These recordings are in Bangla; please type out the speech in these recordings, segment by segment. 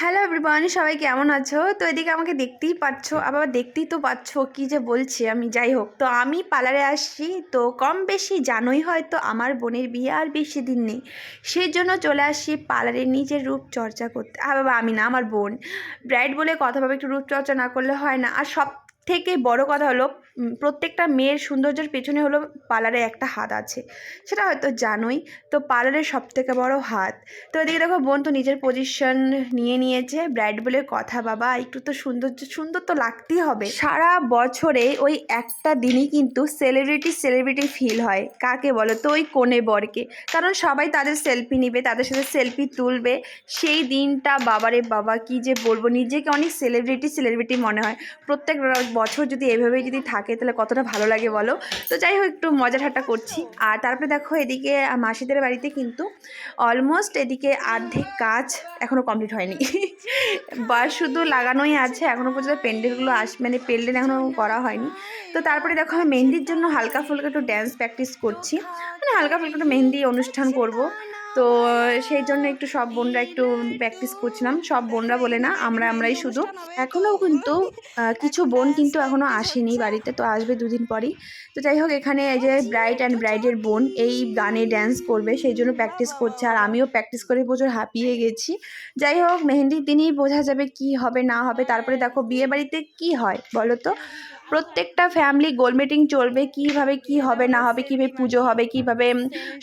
হ্যালো এভরিওয়ান, সবাই কেমন আছো? তো এদিকে আমাকে দেখতেই পাচ্ছ, আবার দেখতেই তো পাচ্ছ কি যে বলছি আমি। যাই হোক, তো আমি পার্লারে আসছি, তো কম বেশি জানোই হয়তো আমার বোনের বিয়ে আর বেশি দিন নেই। সেই জন্য চলে আসছি পার্লারে নিজের রূপ চর্চা করতে। বাবা আমি না, আমার বোন ব্রাইড বলে কথা, ভাবে একটু রূপ চর্চা না করলে হয় না। আর সব থেকে বড় কথা হলো, প্রত্যেকটা মেয়ের সৌন্দর্যের পেছনে হলো পার্লারে একটা হাত আছে, সেটা হয়তো জানোই। তো পার্লারের সব থেকে বড় হাত। তো এদিকে দেখো, বোন তো নিজের পজিশন নিয়ে নিয়েছে। ব্রাইড বলে কথা, বাবা একটু তো সুন্দর তো লাগতেই হবে। সারা বছরে ওই একটা দিনই কিন্তু সেলিব্রিটি ফিল হয়। কাকে বলো তো? ওই কনে বরকে। কারণ সবাই তাদের সেলফি নিবে, তাদের সাথে সেলফি তুলবে। সেই দিনটা বাবারে বাবা, কি যে বলবো, নিজেকে অনেক সেলিব্রিটি মনে হয়। প্রত্যেক বছর যদি এভাবেই যদি থাকে তাহলে কতটা ভালো লাগে বলো। তো যাই হোক, একটু মজা ঠাট্টা করছি। আর তারপরে দেখো, এদিকে মাসিদের বাড়িতে কিন্তু অলমোস্ট এদিকে অর্ধেক কাজ এখনও কমপ্লিট হয়নি। বা শুধু লাগানোই আছে, এখনও পর্যন্ত পেন্ডেলগুলো মানে পেন্ডেল এখনও করা হয়নি। তো তারপরে দেখো, আমি মেহেন্দির জন্য হালকা ফুলকা একটু ড্যান্স প্র্যাকটিস করছি, মানে হালকা ফুলকা একটু মেহেন্দি অনুষ্ঠান করব। তো সেই জন্য একটু সব বোনরা একটু প্র্যাকটিস করছিলাম। সব বোনরা বলে না, আমরাই শুধু। এখনও কিন্তু কিছু বোন কিন্তু এখনও আসেনি বাড়িতে, তো আসবে দুদিন পরই। তো যাই হোক, এখানে এই যে ব্রাইড অ্যান্ড ব্রাইডের বোন এই গানে ড্যান্স করবে, সেই জন্য প্র্যাকটিস করছে। আর আমিও প্র্যাকটিস করে প্রচুর হাঁপিয়ে গেছি। যাই হোক, মেহেন্দির দিনই বোঝা যাবে কি হবে না হবে। তারপরে দেখো, বিয়ে বাড়িতে কী হয় বলো তো? প্রত্যেকটা ফ্যামিলি গোল মিটিং চলবে, কীভাবে কি হবে না হবে, কীভাবে পুজো হবে, কীভাবে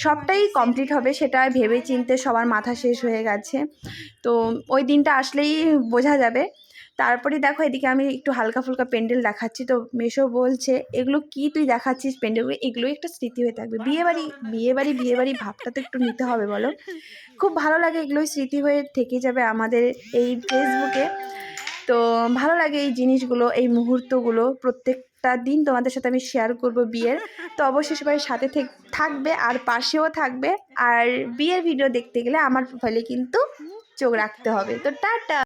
সবটাই কমপ্লিট হবে, সেটা ভেবে চিনতে সবার মাথা শেষ হয়ে গেছে। তো ওই দিনটা আসলেই বোঝা যাবে। তারপরে দেখো, এদিকে আমি একটু হালকা ফুলকা পেন্ডেল দেখাচ্ছি। তো মেশো বলছে, এগুলো কি তুই দেখাচ্ছিস পেন্ডেলগুলো? এগুলোই একটা স্মৃতি হয়ে থাকবে। বিয়ে বাড়ি ভাবটা তো একটু নিতে হবে বলো। খুব ভালো লাগে, এগুলোই স্মৃতি হয়ে থেকে যাবে আমাদের এই ফেসবুকে। তো ভালো লাগে এই জিনিসগুলো, এই মুহূর্তগুলো। প্রত্যেকটা দিন তোমাদের সাথে আমি শেয়ার করব বিয়ের। তো অবশ্যই সবাই সাথে থাকবে আর পাশেও থাকবে। আর বিয়ের ভিডিও দেখতে গেলে আমার প্রোফাইলে কিন্তু চোখ রাখতে হবে। তো টাটা।